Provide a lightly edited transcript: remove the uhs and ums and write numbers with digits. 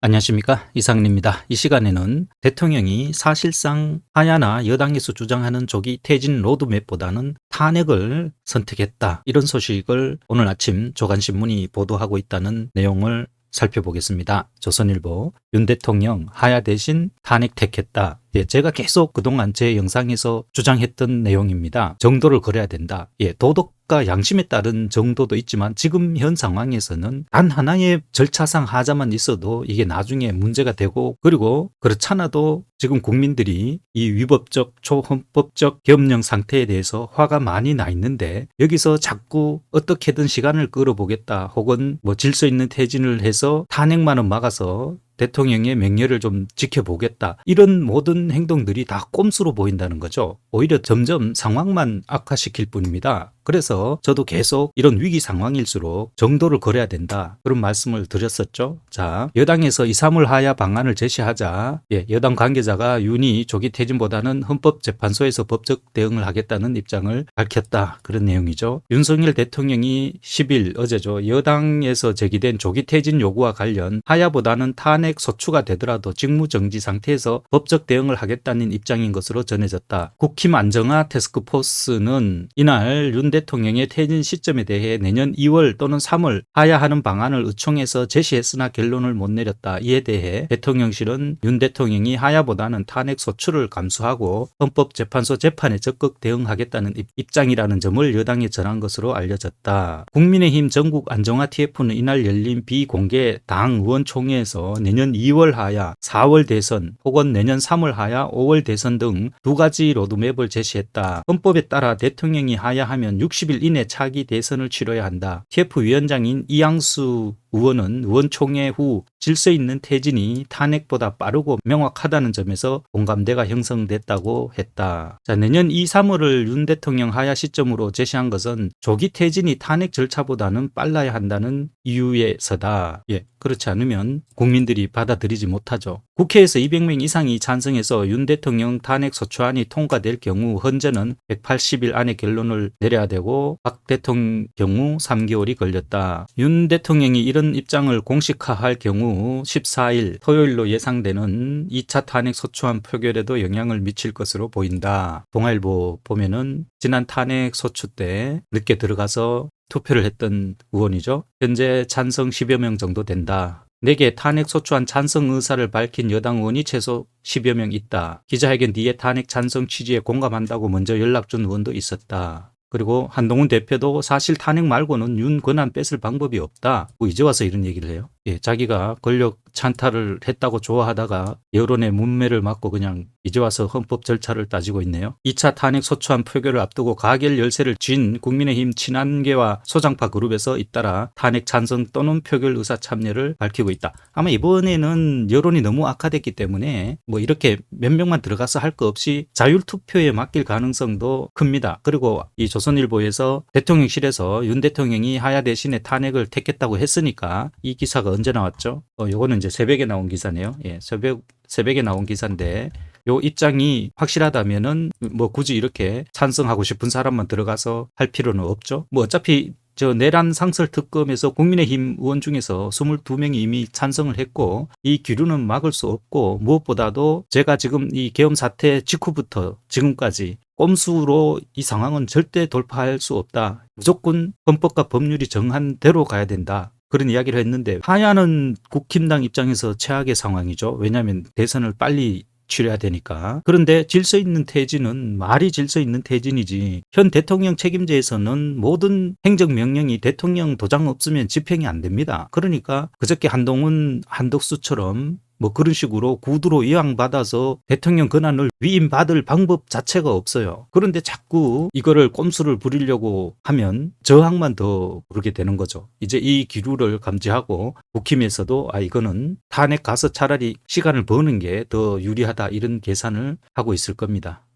안녕하십니까, 이상입니다. 이 시간에는 대통령이 사실상 하야나 여당에서 주장하는 조기 퇴진 로드맵보다는 탄핵을 선택했다, 이런 소식을 오늘 아침 조간신문이 보도하고 있다는 내용을 살펴보겠습니다. 조선일보, 윤 대통령 하야 대신 탄핵 택했다. 제가 계속 그동안 제 영상에서 주장했던 내용입니다. 정도를 걸어야 된다. 도덕과 양심에 따른 정도도 있지만 지금 현 상황에서는 단 하나의 절차상 하자만 있어도 이게 나중에 문제가 되고, 그리고 그렇잖아도 지금 국민들이 이 위법적 초헌법적 계엄령 상태에 대해서 화가 많이 나 있는데, 여기서 자꾸 어떻게든 시간을 끌어보겠다, 혹은 뭐 질서 있는 퇴진을 해서 탄핵만은 막아서 대통령의 명예를 좀 지켜보겠다, 이런 모든 행동들이 다 꼼수로 보인다는 거죠. 오히려 점점 상황만 악화시킬 뿐입니다. 그래서 저도 계속 이런 위기 상황일수록 정도를 걸어야 된다, 그런 말씀을 드렸었죠. 자, 여당에서 2, 3월 하야 방안을 제시하자 여당 관계자가 윤이 조기 퇴진보다는 헌법재판소에서 법적 대응을 하겠다는 입장을 밝혔다, 그런 내용이죠. 윤석열 대통령이 10일 어제죠, 여당에서 제기된 조기 퇴진 요구와 관련 하야보다는 탄핵 소추가 되더라도 직무정지 상태에서 법적 대응을 하겠다는 입장인 것으로 전해졌다. 국힘 안정화 태스크포스는 이날 윤 대통령의 퇴진 시점에 대해 내년 2월 또는 3월 하야하는 방안을 의총에서 제시했으나 결론을 못 내렸다. 이에 대해 대통령실은 윤 대통령이 하야보다는 탄핵 소추를 감수하고 헌법재판소 재판에 적극 대응하겠다는 입장이라는 점을 여당에 전한 것으로 알려졌다. 국민의힘 전국 안정화 TF는 이날 열린 비공개 당 의원총회에서 내년 2월 하야, 4월 대선, 혹은 내년 3월 하야, 5월 대선 등 두 가지 로드맵을 제시했다. 헌법에 따라 대통령이 하야하면 60일 이내 차기 대선을 치러야 한다. TF 위원장인 이양수 의원은 의원총회 후 질서 있는 퇴진이 탄핵보다 빠르고 명확하다는 점에서 공감대가 형성됐다고 했다. 자, 내년 2, 3월을 윤 대통령 하야 시점으로 제시한 것은 조기 퇴진이 탄핵 절차보다는 빨라야 한다는 이유에서다. 그렇지 않으면 국민들이 받아들이지 못하죠. 국회에서 200명 이상이 찬성해서 윤 대통령 탄핵 소추안이 통과될 경우 헌재는 180일 안에 결론을 내려야 되고, 박 대통령 경우 3개월이 걸렸다. 윤 대통령이 이런 입장을 공식화할 경우 14일 토요일로 예상되는 2차 탄핵 소추안 표결에도 영향을 미칠 것으로 보인다. 동아일보 보면은 지난 탄핵 소추 때 늦게 들어가서 투표를 했던 의원이죠. 현재 찬성 10여 명 정도 된다. 4개 탄핵 소추안 찬성 의사를 밝힌 여당 의원이 최소 10여 명 있다. 기자회견 뒤에 탄핵 찬성 취지에 공감한다고 먼저 연락 준 의원도 있었다. 그리고 한동훈 대표도 사실 탄핵 말고는 윤 권한 뺏을 방법이 없다, 이제 와서 이런 얘기를 해요. 자기가 권력 찬탈을 했다고 좋아하다가 여론의 문매를 맞고 그냥 이제 와서 헌법 절차를 따지고 있네요. 2차 탄핵 소추안 표결을 앞두고 가결 열쇠를 쥔 국민의힘 친한계와 소장파 그룹에서 잇따라 탄핵 찬성 또는 표결 의사 참여를 밝히고 있다. 아마 이번에는 여론이 너무 악화됐기 때문에 뭐 이렇게 몇 명만 들어가서 할 거 없이 자율투표에 맡길 가능성도 큽니다. 그리고 이 조선일보에서 대통령실에서 윤 대통령이 하야 대신에 탄핵을 택했다고 했으니까 이 기사가 언제 나왔죠? 요거는 이제 새벽에 나온 기사네요. 새벽에 나온 기사인데, 요 입장이 확실하다면은 뭐 굳이 이렇게 찬성하고 싶은 사람만 들어가서 할 필요는 없죠. 뭐 어차피 내란 상설 특검에서 국민의힘 의원 중에서 22명이 이미 찬성을 했고, 이 기류는 막을 수 없고, 무엇보다도 제가 지금 이 계엄 사태 직후부터 지금까지 꼼수로 이 상황은 절대 돌파할 수 없다, 무조건 헌법과 법률이 정한 대로 가야 된다, 그런 이야기를 했는데, 하야는 국힘당 입장에서 최악의 상황이죠. 왜냐하면 대선을 빨리 치러야 되니까. 그런데 질서 있는 퇴진은 말이 질서 있는 퇴진이지, 현 대통령 책임제에서는 모든 행정명령이 대통령 도장 없으면 집행이 안 됩니다. 그러니까 그저께 한동훈, 한덕수처럼 뭐 그런 식으로 구두로 이왕받아서 대통령 권한을 위임받을 방법 자체가 없어요. 그런데 자꾸 이거를 꼼수를 부리려고 하면 저항만 더 부르게 되는 거죠. 이제 이 기류를 감지하고 국힘에서도 이거는 탄핵 가서 차라리 시간을 버는 게 더 유리하다, 이런 계산을 하고 있을 겁니다.